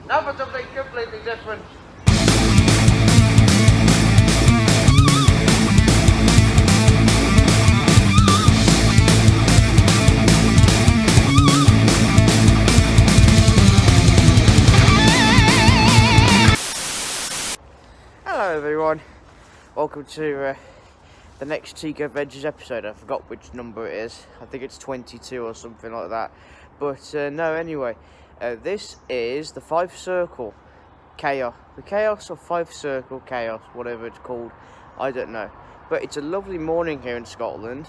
Now for something completely different. Hello everyone, welcome to the next Tico Ventures episode. I forgot which number it is. I think it's 22 or something like that. But no, anyway, this is the Fife Circle chaos. The chaos of Fife Circle chaos, whatever it's called, I don't know. But it's a lovely morning here in Scotland.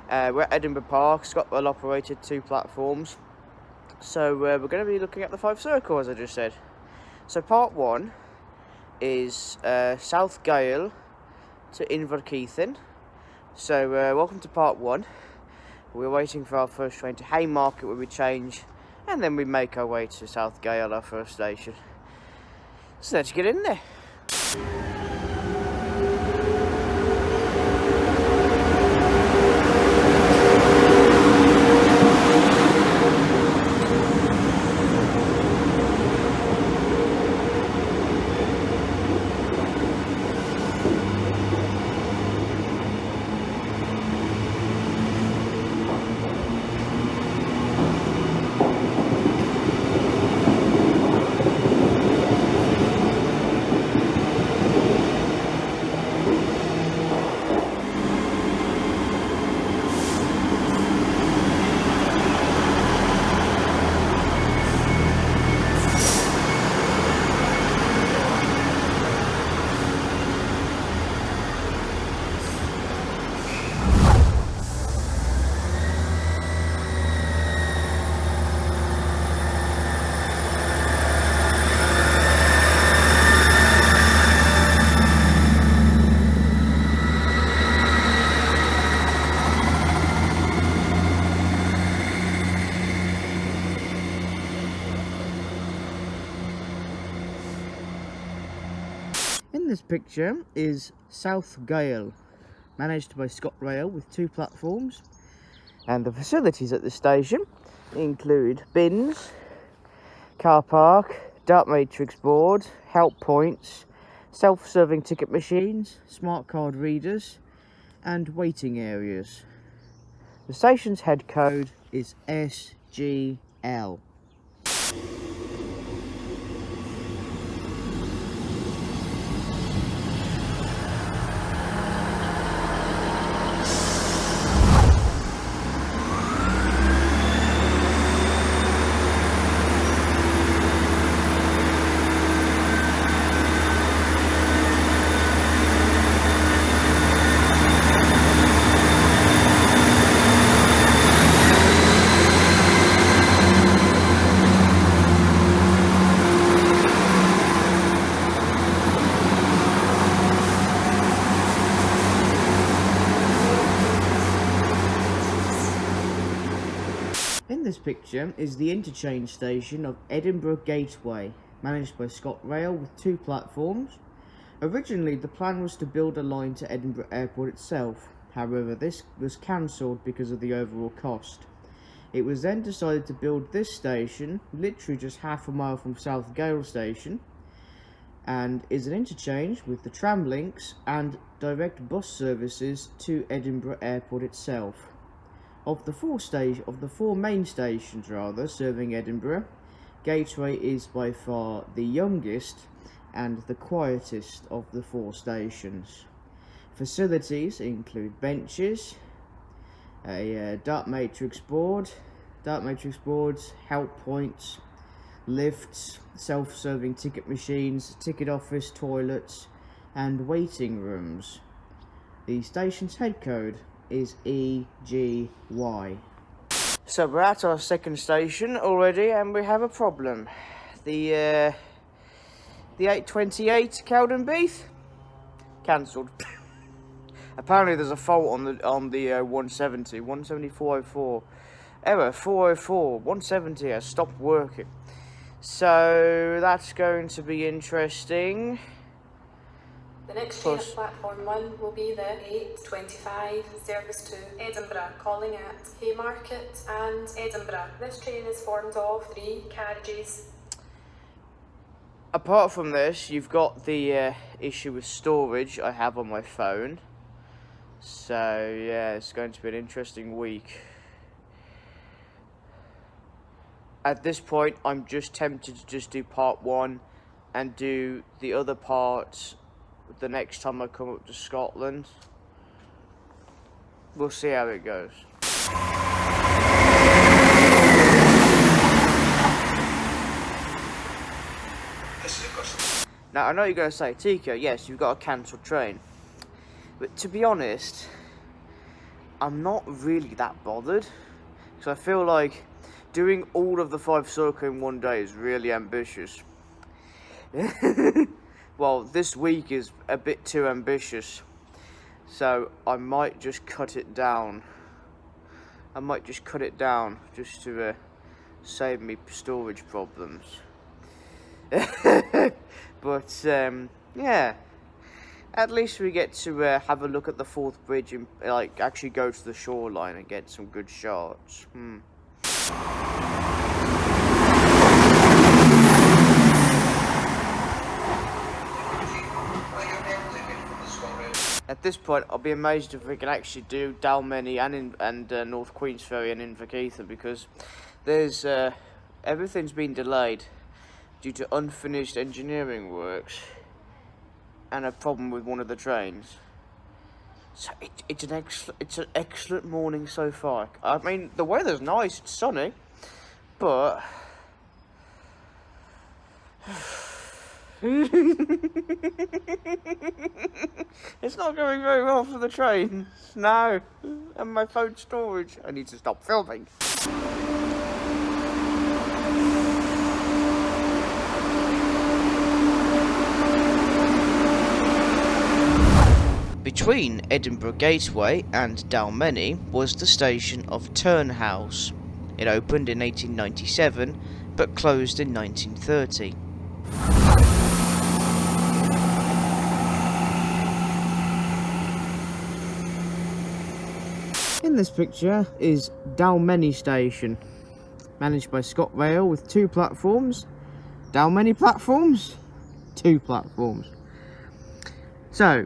We're at Edinburgh Park. It's got well operated 2 platforms. So we're going to be looking at the Fife Circle, as I just said. So part 1 is South Gyle to Inverkeithing. So welcome to part 1. We're waiting for our first train to Haymarket where we change, and then we make our way to South Gyle, our first station. So let's get in there. In this picture is South Gyle, managed by ScotRail with 2 platforms, and the facilities at this station include bins, car park, dark matrix board, help points, self-serving ticket machines, smart card readers, and waiting areas. The station's head code is SGL. In this picture is the interchange station of Edinburgh Gateway, managed by ScotRail with 2 platforms. Originally, the plan was to build a line to Edinburgh Airport itself. However, this was cancelled because of the overall cost. It was then decided to build this station, literally just half a mile from South Gyle Station, and is an interchange with the tram links and direct bus services to Edinburgh Airport itself. Of the 4 main stations serving Edinburgh, Gateway is by far the youngest and the quietest of the 4 stations. Facilities include benches, a dark matrix boards, help points, lifts, self-serving ticket machines, ticket office, toilets, and waiting rooms. The station's head code is EGY. So we're at our second station already, and we have a problem. The 828 Cowdenbeath cancelled. Apparently there's a fault on the 170, 17404. Error 404, 170 has stopped working. So that's going to be interesting. The next train at platform 1 will be the 8:25 service to Edinburgh, calling at Haymarket and Edinburgh. This train is formed of 3 carriages. apart from this, you've got the issue with storage I have on my phone. So yeah, it's going to be an interesting week. At this point, I'm just tempted to just do part 1 and do the other parts the next time I come up to Scotland. We'll see how it goes. Now, I know you're going to say, Tico, yes, you've got a cancelled train. But to be honest, I'm not really that bothered. Because I feel like doing all of the Fife Circle in one day is really ambitious. Well, this week is a bit too ambitious. So I might just cut it down. I might just cut it down just to save me storage problems. But yeah, at least we get to have a look at the fourth bridge and like actually go to the shoreline and get some good shots. At this point, I'll be amazed if we can actually do Dalmeny and North Queensferry and Inverkeithing, because there's everything's been delayed due to unfinished engineering works and a problem with one of the trains. So it's an excellent morning so far. I mean, the weather's nice, it's sunny, but it's not going very well for the trains. No, and my phone storage. I need to stop filming. Between Edinburgh Gateway and Dalmeny was the station of Turnhouse. It opened in 1897 but closed in 1930. In this picture is Dalmeny Station, managed by ScotRail with 2 platforms. Dalmeny platforms? 2 platforms. So,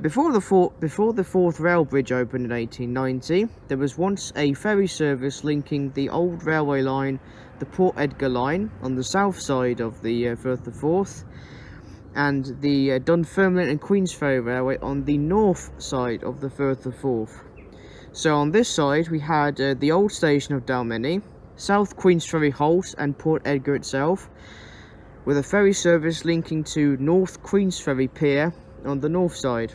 before the fourth rail bridge opened in 1890, there was once a ferry service linking the old railway line, the Port Edgar line, on the south side of the Firth of Forth, and the Dunfermline and Queensferry Railway on the north side of the Firth of Forth. So on this side we had the old station of Dalmeny, South Queensferry Halt and Port Edgar itself, with a ferry service linking to North Queensferry Pier on the north side.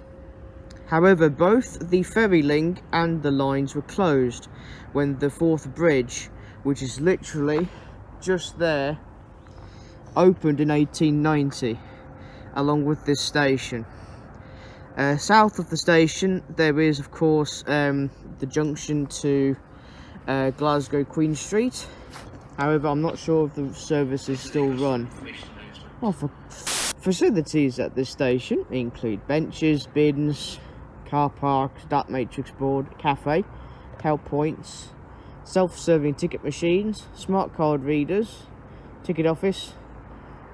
However, both the ferry link and the lines were closed when the fourth bridge, which is literally just there, opened in 1890 along with this station. South of the station there is of course the junction to Glasgow Queen Street. However, I'm not sure if the service is still run. Well, for facilities at this station include benches, bins, car parks, data matrix board, cafe, help points, self-serving ticket machines, smart card readers, ticket office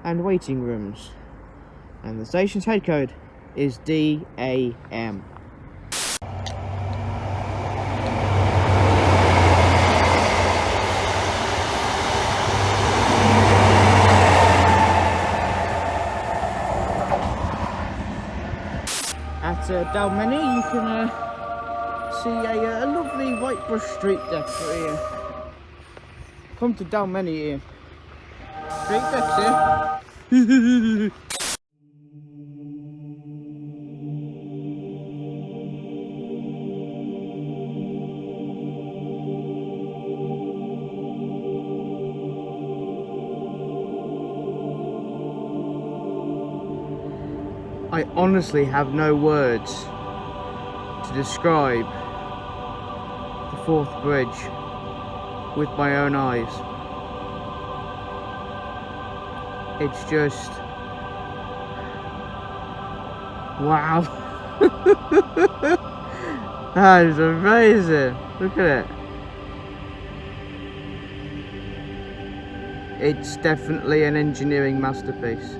and waiting rooms. And the station's head code is DAM. At Dalmeny you can see a lovely white brush street deck here. Come to Dalmeny here. Street decks here. I honestly have no words to describe the fourth bridge with my own eyes. It's just wow. That is amazing. Look at it. It's definitely an engineering masterpiece.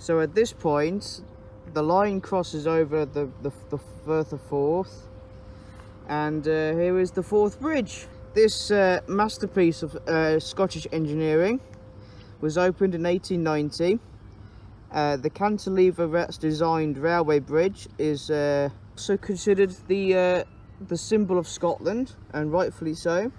So at this point, the line crosses over the Firth of Forth, and here is the Forth Bridge. This masterpiece of Scottish engineering was opened in 1890. The cantilever designed railway bridge is also considered the symbol of Scotland, and rightfully so.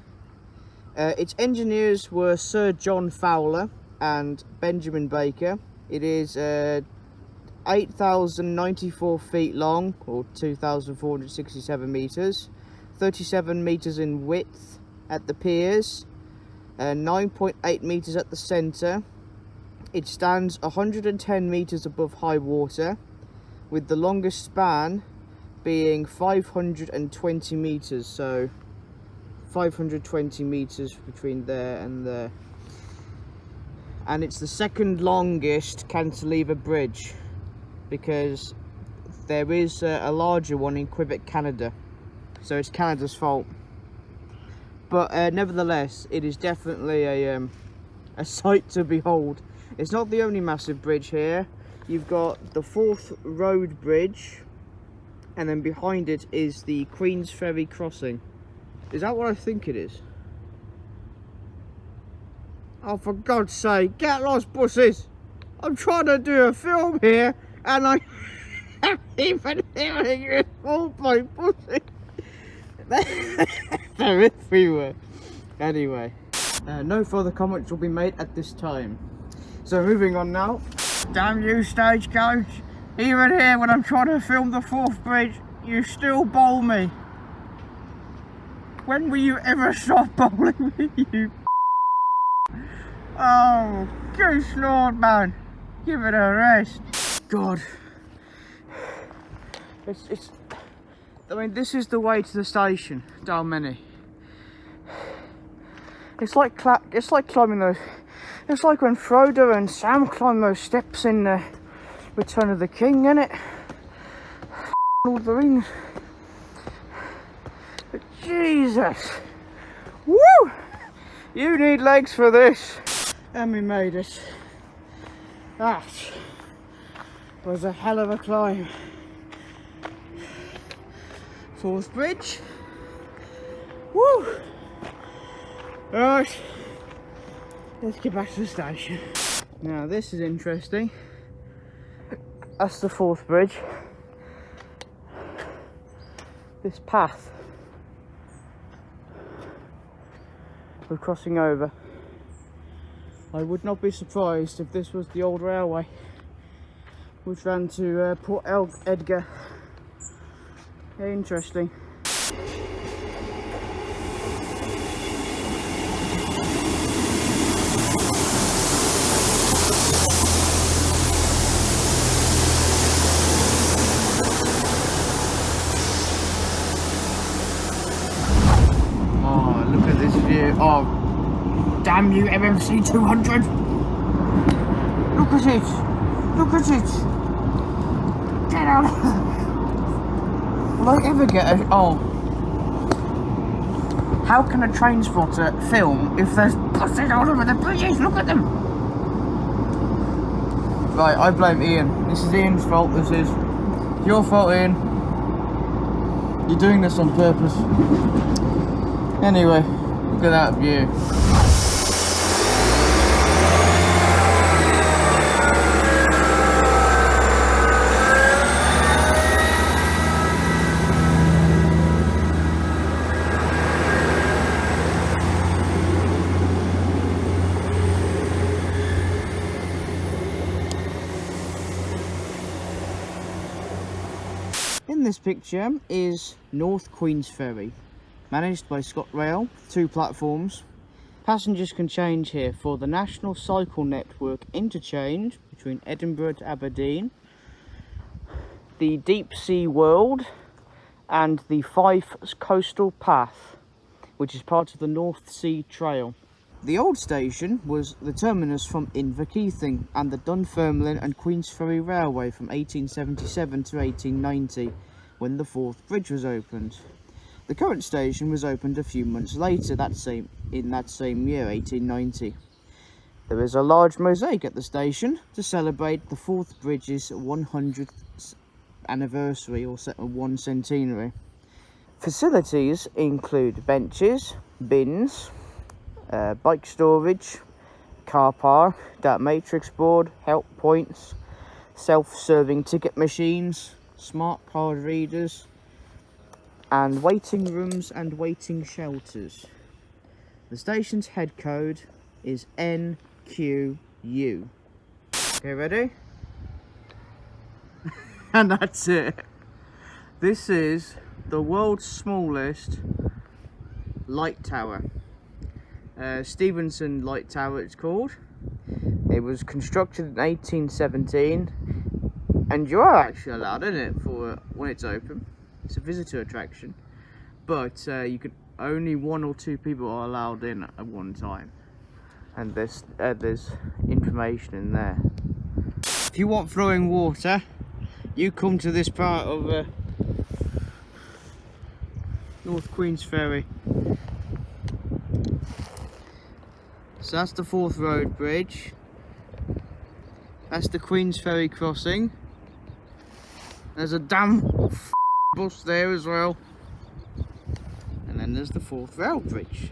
Its engineers were Sir John Fowler and Benjamin Baker. It is 8,094 feet long, or 2,467 metres, 37 metres in width at the piers, 9.8 metres at the centre. It stands 110 metres above high water, with the longest span being 520 metres, so 520 metres between there and there. And it's the second longest cantilever bridge, because there is a larger one in Quebec, Canada, so it's Canada's fault. But nevertheless, it is definitely a sight to behold. It's not the only massive bridge here. You've got the Forth Road Bridge, and then behind it is the Queensferry crossing. Is that what I think it is? Oh, for God's sake, get lost, buses! I'm trying to do a film here, and I am even hearing you all my buses. They're everywhere. Anyway, no further comments will be made at this time. So moving on now. Damn you, stagecoach! Even here, when I'm trying to film the Forth Bridge, you still bowl me. When will you ever stop bowling me, you? Oh, good lord, man! Give it a rest. God, it's. I mean, this is the way to the station, Dalmeny. It's like climbing those. It's like when Frodo and Sam climbed those steps in Return of the King, innit? Lord of the Rings. But Jesus, woo! You need legs for this. And we made it. That was a hell of a climb. Forth Bridge. Woo! Right, let's get back to the station. Now this is interesting. That's the Forth Bridge. This path we're crossing over. I would not be surprised if this was the old railway which ran to Port Edgar. Interesting. Oh, look at this view. Oh, damn you, MMC 200! Look at it! Look at it! Get out! Will I ever get a... Oh. How can a train spotter film if there's buses all over the bridges? Look at them! Right, I blame Ian. This is Ian's fault, this is. Your fault, Ian. You're doing this on purpose. Anyway, look at that view. In this picture is North Queensferry, managed by ScotRail, 2 platforms. Passengers can change here for the National Cycle Network interchange between Edinburgh to Aberdeen, the Deep Sea World, and the Fife Coastal Path, which is part of the North Sea Trail. The old station was the terminus from Inverkeithing and the Dunfermline and Queensferry Railway from 1877 to 1890, when the Forth Bridge was opened. The current station was opened a few months later in that same year, 1890. There is a large mosaic at the station to celebrate the Forth Bridge's 100th anniversary or 1 centenary. Facilities include benches, bins, bike storage, car park, data matrix board, help points, self-serving ticket machines, smart card readers, and waiting rooms and waiting shelters. The station's head code is NQU. Okay, ready? And that's it. This is the world's smallest light tower. Stevenson Light Tower it's called. It was constructed in 1817, and you are actually allowed in it for when it's open. It's a visitor attraction, but you can only 1 or 2 people are allowed in at one time, and there's information in there. If you want flowing water, you come to this part of North Queensferry. So that's the Forth Road Bridge. That's the Queensferry crossing. There's a damn bus there as well. And then there's the Forth Rail Bridge.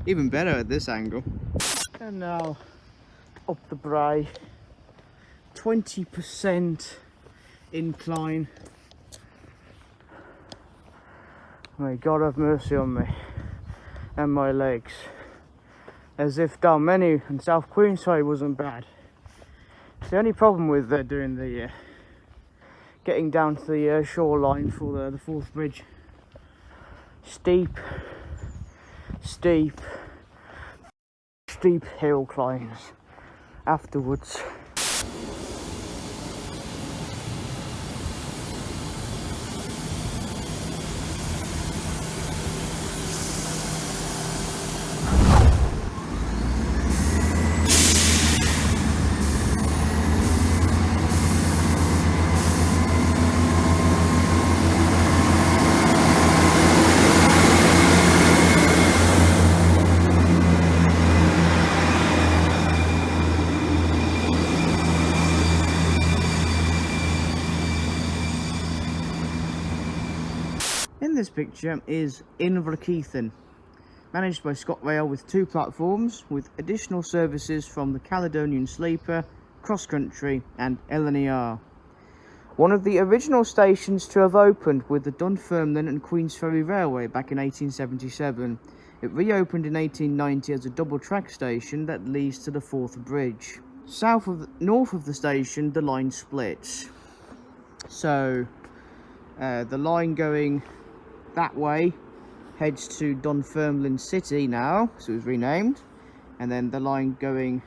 Even better at this angle. And now up the brae. 20% incline. May God have mercy on me and my legs. As if Dalmeny and South Queensferry wasn't bad. The only problem with doing the getting down to the shoreline for the Forth Bridge, steep hill climbs afterwards. In this picture is Inverkeithing, managed by ScotRail with 2 platforms with additional services from the Caledonian Sleeper, Cross Country and LNER. One of the original stations to have opened with the Dunfermline and Queensferry Railway back in 1877. It reopened in 1890 as a double track station that leads to the Forth Bridge. North of the station, the line splits. So the line going that way heads to Dunfermline City now, so it was renamed, and then the line going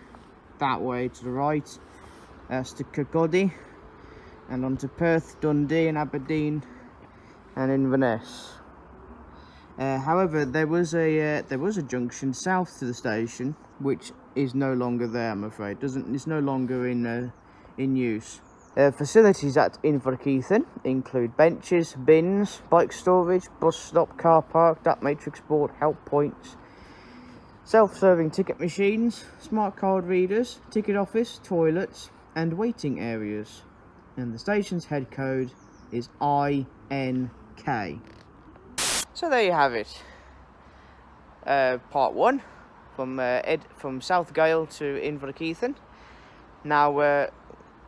that way to the right, that's to Kirkcaldy, and on to Perth, Dundee and Aberdeen and Inverness. However, there was a junction south to the station which is no longer there, I'm afraid. It's no longer in use. Facilities at Inverkeithing include benches, bins, bike storage, bus stop, car park, data matrix board, help points, self-serving ticket machines, smart card readers, ticket office, toilets and waiting areas. And the station's head code is INK. So there you have it. Part 1 from South Gyle to Inverkeithing. Now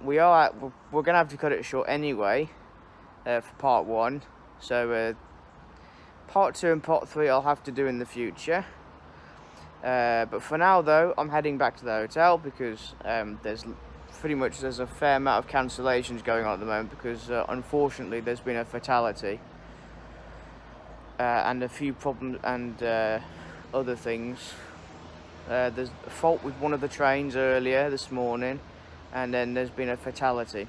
we're gonna have to cut it short anyway for part 1, so part 2 and part 3 I'll have to do in the future, but for now though I'm heading back to the hotel because there's a fair amount of cancellations going on at the moment because unfortunately there's been a fatality and a few problems and other things. There's a fault with one of the trains earlier this morning, and then there's been a fatality,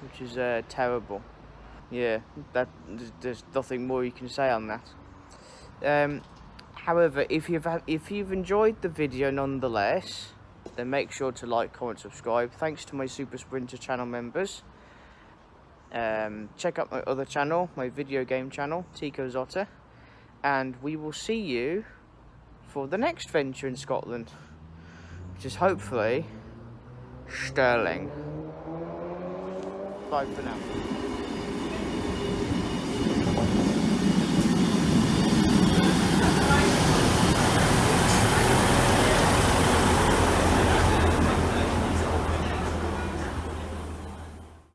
which is terrible. Yeah, there's nothing more you can say on that. However, if you've enjoyed the video nonetheless, then make sure to like, comment, subscribe. Thanks to my Super Sprinter channel members. Check out my other channel, my video game channel, Tico Ventures Series. and we will see you for the next venture in Scotland, which is hopefully Stirling. Bye for now.